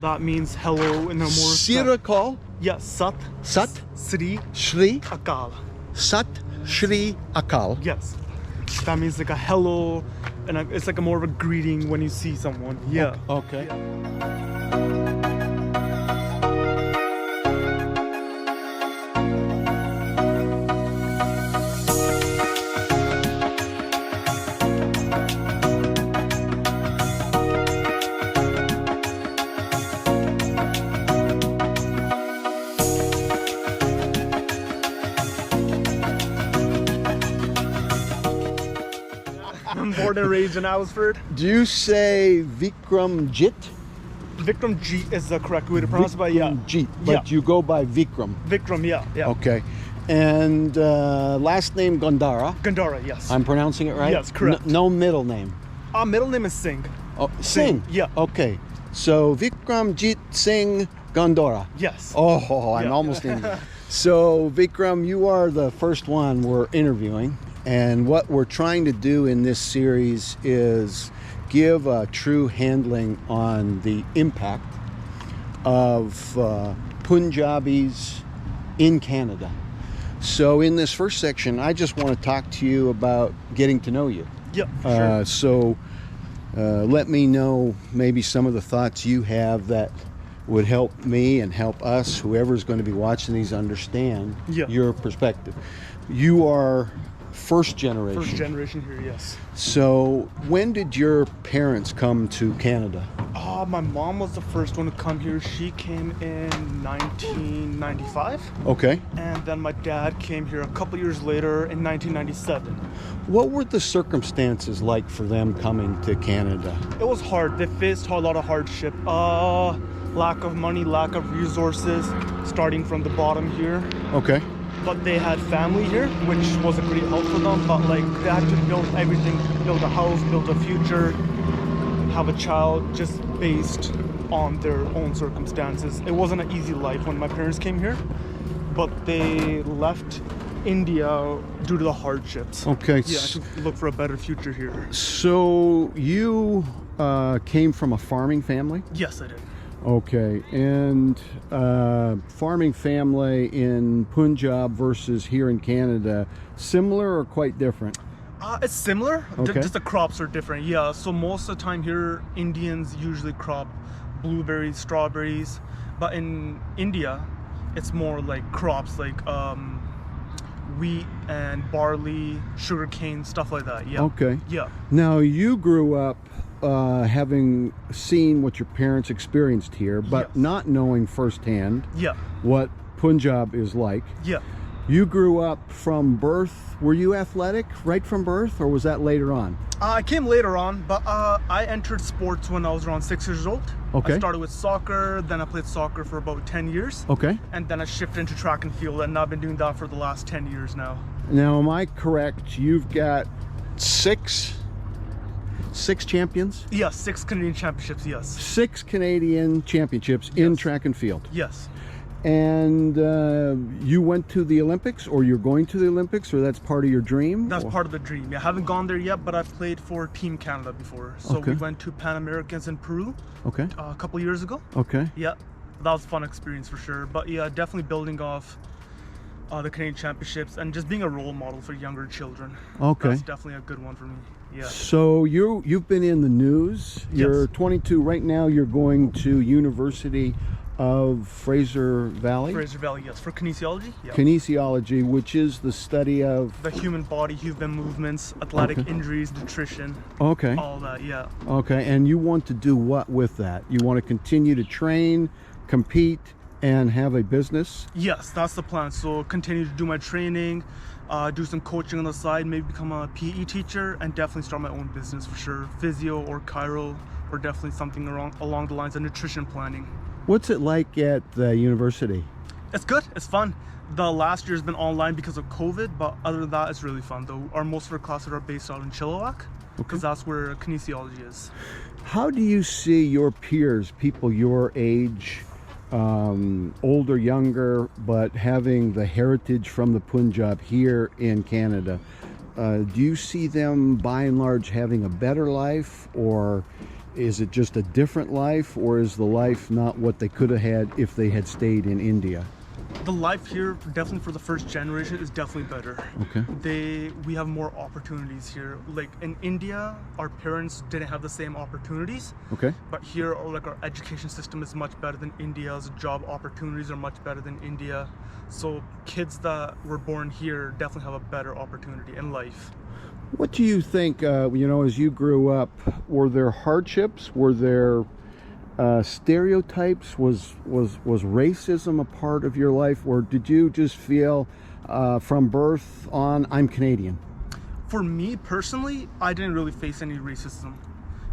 That means hello in a more... Sirakal? Yeah, Sat. Sat? Sri. Shri? Akal. Sat Shri Akal. Yes. That means like a hello, and it's like a more of a greeting when you see someone. Yeah. Okay. I'm born and raised in Abbotsford. Do you say Vikramjit? Vikramjit is the correct way to pronounce it, but yeah. Vikramjit, but you go by Vikram. Vikram, yeah. Okay. And last name Gandhara. Gandhara, yes. I'm pronouncing it right? Yes, correct. No middle name. Middle name is Singh. Oh, Singh. Yeah. Okay. So Vikramjit Singh Gandhara. Yes. Oh, I'm almost in. So Vikram, you are the first one we're interviewing. And what we're trying to do in this series is give a true handling on the impact of Punjabis in Canada. So in this first section, I just want to talk to you about getting to know you. Yep, sure. So let me know maybe some of the thoughts you have that would help me and help us, whoever's going to be watching these, understand your perspective. You are first generation. First generation here, yes. So when did your parents come to Canada? My mom was the first one to come here. She came in 1995. Okay. And then my dad came here a couple years later in 1997. What were the circumstances like for them coming to Canada? It was hard. They faced a lot of hardship. Lack of money, lack of resources, starting from the bottom here. Okay. But they had family here, which was a great help for them. But like they had to build everything, build a house, build a future, have a child, just based on their own circumstances. It wasn't an easy life when my parents came here, but they left India due to the hardships. Okay. Yeah, to look for a better future here. So you came from a farming family? Yes, I did. Okay, and farming family in Punjab versus here in Canada, similar or quite different? It's similar, okay. Just the crops are different. Yeah, so most of the time here, Indians usually crop blueberries, strawberries, but in India, it's more like crops like wheat and barley, sugarcane, stuff like that. Yeah. Okay. Yeah. Now you grew up having seen what your parents experienced here, but not knowing firsthand what Punjab is like. Yeah. You grew up from birth. Were you athletic right from birth, or was that later on? I came later on, but I entered sports when I was around 6 years old. Okay. I started with soccer, then I played soccer for about 10 years. Okay. And then I shifted into track and field, and I've been doing that for the last 10 years now. Now, am I correct? You've got six champions? Yes, 6 Canadian championships, yes. 6 Canadian championships in track and field. Yes. And you went to the Olympics, or you're going to the Olympics, or that's part of your dream? That's part of the dream. Yeah, I haven't gone there yet, but I've played for Team Canada before. So we went to Pan Americans in Peru a couple years ago. Okay. Yeah, that was a fun experience for sure. But yeah, definitely building off the Canadian championships and just being a role model for younger children. Okay. That's definitely a good one for me. Yeah. So you've been in the news. You're 22 right now. You're going to University of Fraser Valley? Fraser Valley, yes, for kinesiology. Yeah. Kinesiology, which is the study of the human body, human movements, athletic injuries, nutrition. Okay. All that, yeah. Okay, and you want to do what with that? You want to continue to train, compete, and have a business? Yes, that's the plan. So continue to do my training, do some coaching on the side, maybe become a PE teacher, and definitely start my own business for sure. Physio or chiro, or definitely something along the lines of nutrition planning. What's it like at the university? It's good. It's fun. The last year's been online because of COVID, but other than that, it's really fun. Though most of our classes are based out in Chilliwack, because that's where kinesiology is. How do you see your peers, people your age, older, younger, but having the heritage from the Punjab here in Canada? Do you see them by and large having a better life, or is it just a different life, or is the life not what they could have had if they had stayed in India? The life here, definitely for the first generation, is definitely better. Okay. We have more opportunities here. Like in India, our parents didn't have the same opportunities. Okay. But here, like, our education system is much better than India's. Job opportunities are much better than India. So kids that were born here definitely have a better opportunity in life. What do you think, you know, as you grew up, were there hardships? Were there stereotypes? Was racism a part of your life, or did you just feel from birth on, I'm Canadian? For me personally, I didn't really face any racism.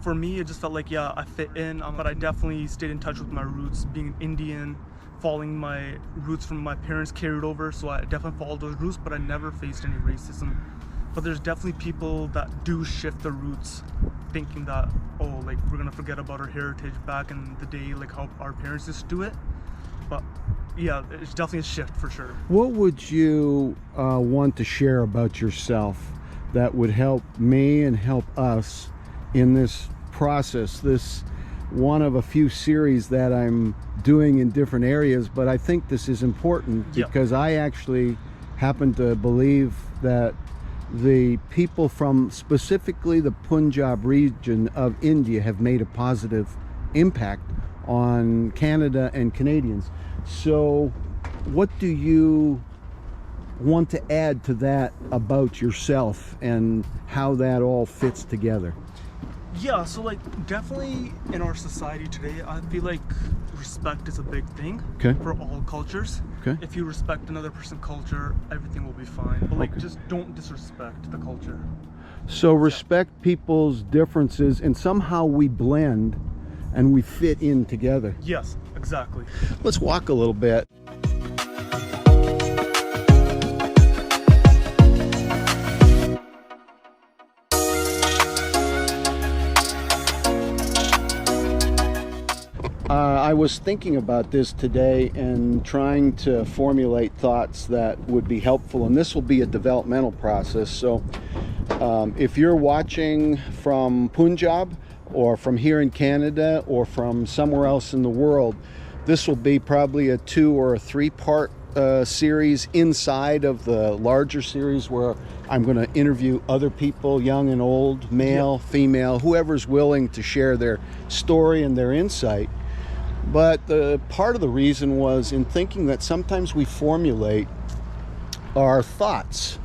For me, it just felt like, yeah, I fit in, but I definitely stayed in touch with my roots, being an Indian, following my roots from my parents carried over, so I definitely followed those roots, but I never faced any racism. But there's definitely people that do shift their roots, thinking that, oh, like, we're gonna forget about our heritage back in the day, like how our parents used to do it. But yeah, it's definitely a shift for sure. What would you want to share about yourself that would help me and help us in this process, this one of a few series that I'm doing in different areas? But I think this is important because I actually happen to believe that the people from specifically the Punjab region of India have made a positive impact on Canada and Canadians. So what do you want to add to that about yourself and how that all fits together? Yeah, so like definitely in our society today, I feel like respect is a big thing for all cultures. If you respect another person's culture, everything will be fine. But like just don't disrespect the culture. So respect people's differences, and somehow we blend and we fit in together. Yes, exactly. Let's walk a little bit. I was thinking about this today and trying to formulate thoughts that would be helpful, and this will be a developmental process. So if you're watching from Punjab or from here in Canada or from somewhere else in the world, this will be probably a 2 or a 3-part series inside of the larger series where I'm going to interview other people, young and old, male, female, whoever's willing to share their story and their insight. But the part of the reason was in thinking that sometimes we formulate our thoughts,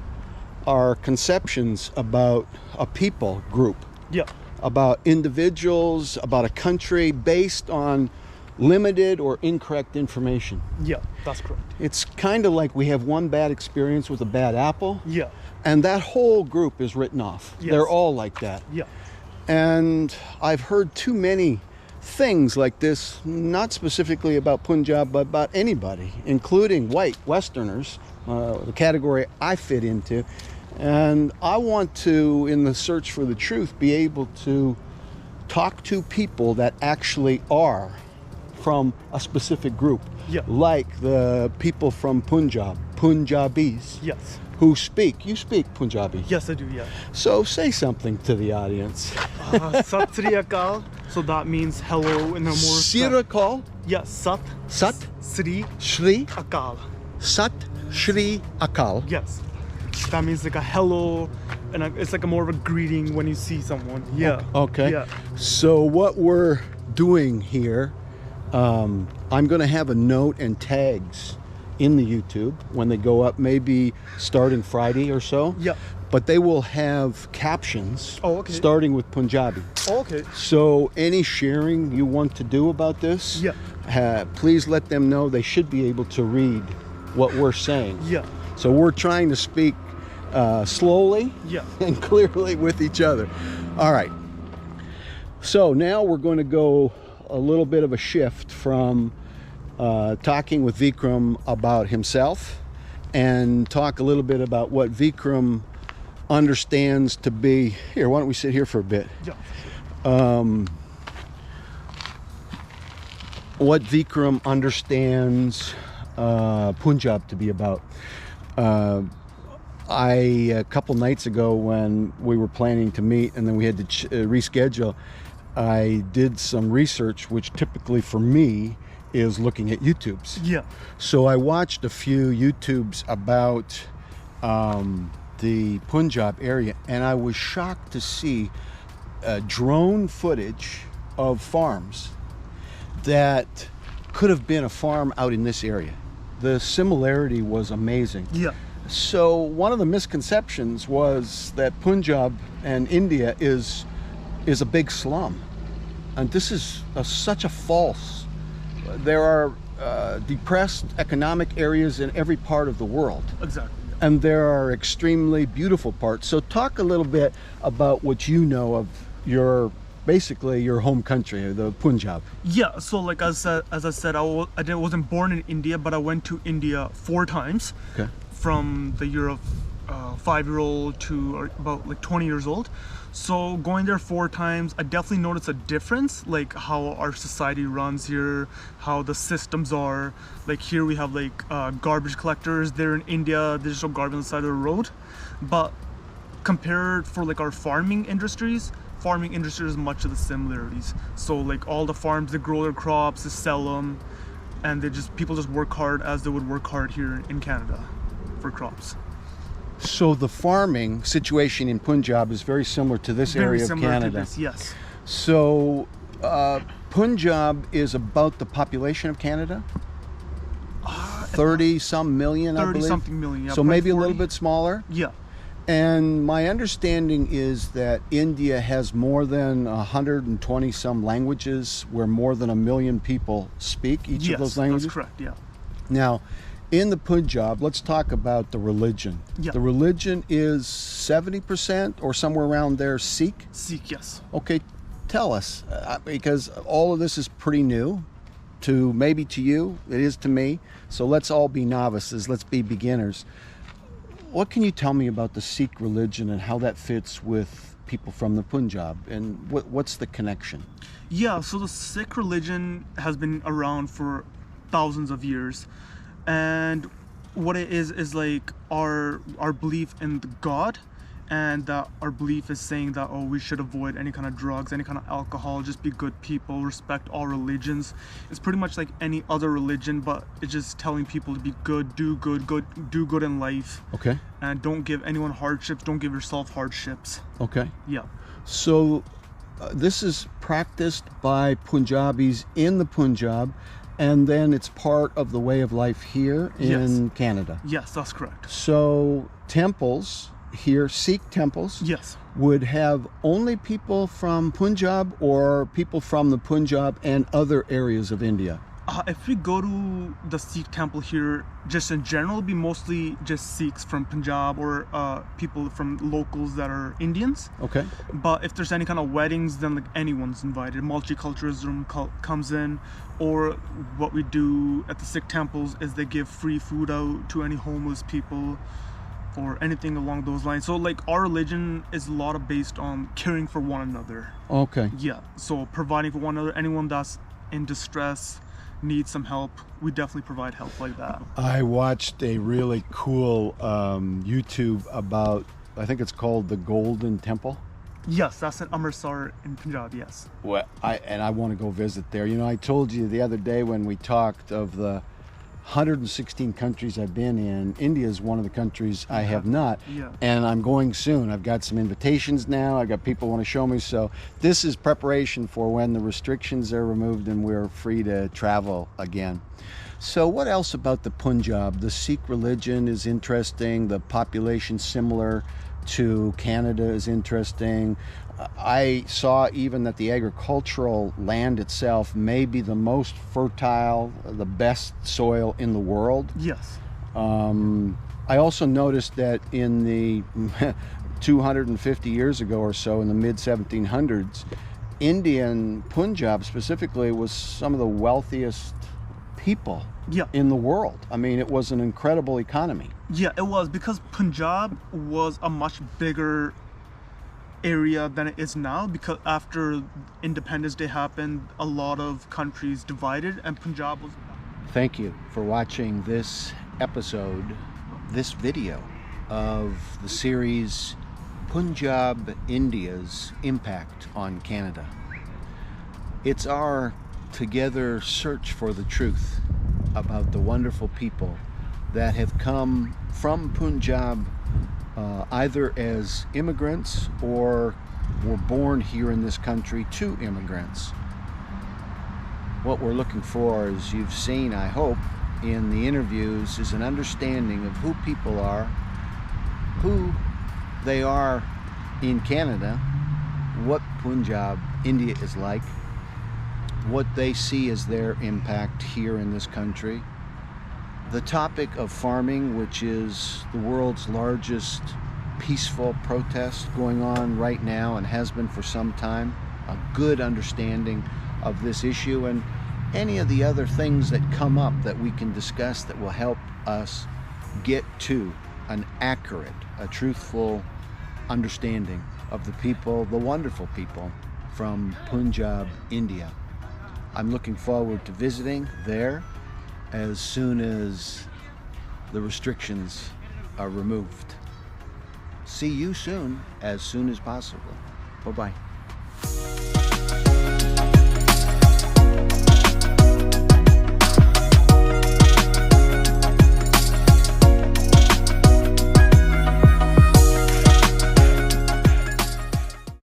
our conceptions about a people group, about individuals, about a country, based on limited or incorrect information. Yeah, that's correct. It's kind of like we have one bad experience with a bad apple, and that whole group is written off. They're all like that. And I've heard too many things like this, not specifically about Punjab, but about anybody, including white Westerners, the category I fit into. And I want to, in the search for the truth, be able to talk to people that actually are from a specific group, like the people from Punjab, Punjabis, who speak. You speak Punjabi? Yes, I do, So say something to the audience. Sat Sri Akal. So that means hello in a more... Sri Akal? Sat. Sat. Sri. Shri. Akal. Sat. Shri Akal. Yes. That means like a hello, and it's like a more of a greeting when you see someone. Okay. So what we're doing here, I'm going to have a note and tags in the YouTube when they go up, maybe starting Friday or so. But they will have captions starting with Punjabi. So any sharing you want to do about this, please let them know. They should be able to read what we're saying. So we're trying to speak slowly and clearly with each other. All right. So now we're going to go a little bit of a shift from talking with Vikram about himself and talk a little bit about what Vikram understands to be. Here, why don't we sit here for a bit? What Vikram understands Punjab to be about. A couple nights ago when we were planning to meet and then we had to reschedule, I did some research, which typically for me is looking at YouTubes. Yeah. So I watched a few YouTubes about the Punjab area, and I was shocked to see drone footage of farms that could have been a farm out in this area. The similarity was amazing. Yeah. So one of the misconceptions was that Punjab and India is a big slum, and this is such a false. There are depressed economic areas in every part of the world. Exactly. And there are extremely beautiful parts. So talk a little bit about what you know of basically your home country, the Punjab. Yeah, so like as I said, I wasn't born in India, but I went to India 4 times. Okay. From the year of 5-year-old to about like 20 years old. So going there 4 times, I definitely noticed a difference, like how our society runs here, how the systems are. Like here we have like garbage collectors. There in India, they just throw garbage on the side of the road. But compared for like our farming industries has much of the similarities. So like all the farms, they grow their crops, they sell them, and people just work hard as they would work hard here in Canada for crops. So the farming situation in Punjab is very similar to this area of similar Canada. to this, yes. So Punjab is about the population of Canada? 30-some million, I believe? 30-something million, yeah. So maybe 40? a little bit smaller? Yeah. And my understanding is that India has more than 120-some languages where more than 1 million people speak each of those languages? Yes, that's correct, yeah. Now, in the Punjab, let's talk about the religion. Yeah. The religion is 70% or somewhere around there Sikh? Sikh, yes. Okay, tell us, because all of this is pretty new maybe to you, it is to me. So let's all be novices, let's be beginners. What can you tell me about the Sikh religion and how that fits with people from the Punjab, and what's the connection? Yeah, so the Sikh religion has been around for thousands of years, and what it is like our belief in the God, and that our belief is saying that we should avoid any kind of drugs, any kind of alcohol, just be good people, respect all religions. It's pretty much like any other religion, but it's just telling people to be good, do good in life. Okay. And don't give anyone hardships, don't give yourself hardships. Okay. Yeah. So this is practiced by Punjabis in the Punjab, and then it's part of the way of life here in Canada. Yes, that's correct. So temples here, Sikh temples, yes, would have only people from Punjab or people from the Punjab and other areas of India? If we go to the Sikh temple here, just in general, it'd be mostly just Sikhs from Punjab or people from locals that are Indians. Okay. But if there's any kind of weddings, then like anyone's invited. Multiculturalism comes in. Or what we do at the Sikh temples is they give free food out to any homeless people or anything along those lines. So like our religion is a lot of based on caring for one another. Okay. Yeah, so providing for one another. Anyone that's in distress, needs some help, we definitely provide help like that. I watched a really cool YouTube about, I think it's called the Golden Temple. Yes, that's in Amritsar in Punjab, yes. Well, I want to go visit there. You know, I told you the other day when we talked of the 116 countries I've been in, India is one of the countries I have not. Yeah. And I'm going soon. I've got some invitations now. I got people want to show me. So this is preparation for when the restrictions are removed and we're free to travel again. So what else about the Punjab? The Sikh religion is interesting. The population similar to Canada is interesting. I saw even that the agricultural land itself may be the most fertile, the best soil in the world. Yes. I also noticed that in the 250 years ago or so, in the mid-1700s, Indian Punjab specifically was some of the wealthiest people in the world. I mean, it was an incredible economy. Yeah, it was, because Punjab was a much bigger area than it is now, because after Independence Day happened, a lot of countries divided and Punjab was... Thank you for watching this episode, this video of the series Punjab, India's Impact on Canada. It's our together search for the truth about the wonderful people that have come from Punjab, either as immigrants or were born here in this country to immigrants. What we're looking for, as you've seen, I hope, in the interviews, is an understanding of who people are, who they are in Canada, what Punjab, India is like, what they see as their impact here in this country, the topic of farming, which is the world's largest peaceful protest going on right now and has been for some time, a good understanding of this issue, and any of the other things that come up that we can discuss that will help us get to an accurate, a truthful understanding of the people, the wonderful people from Punjab, India. I'm looking forward to visiting there as soon as the restrictions are removed. See you soon as possible. Bye-bye.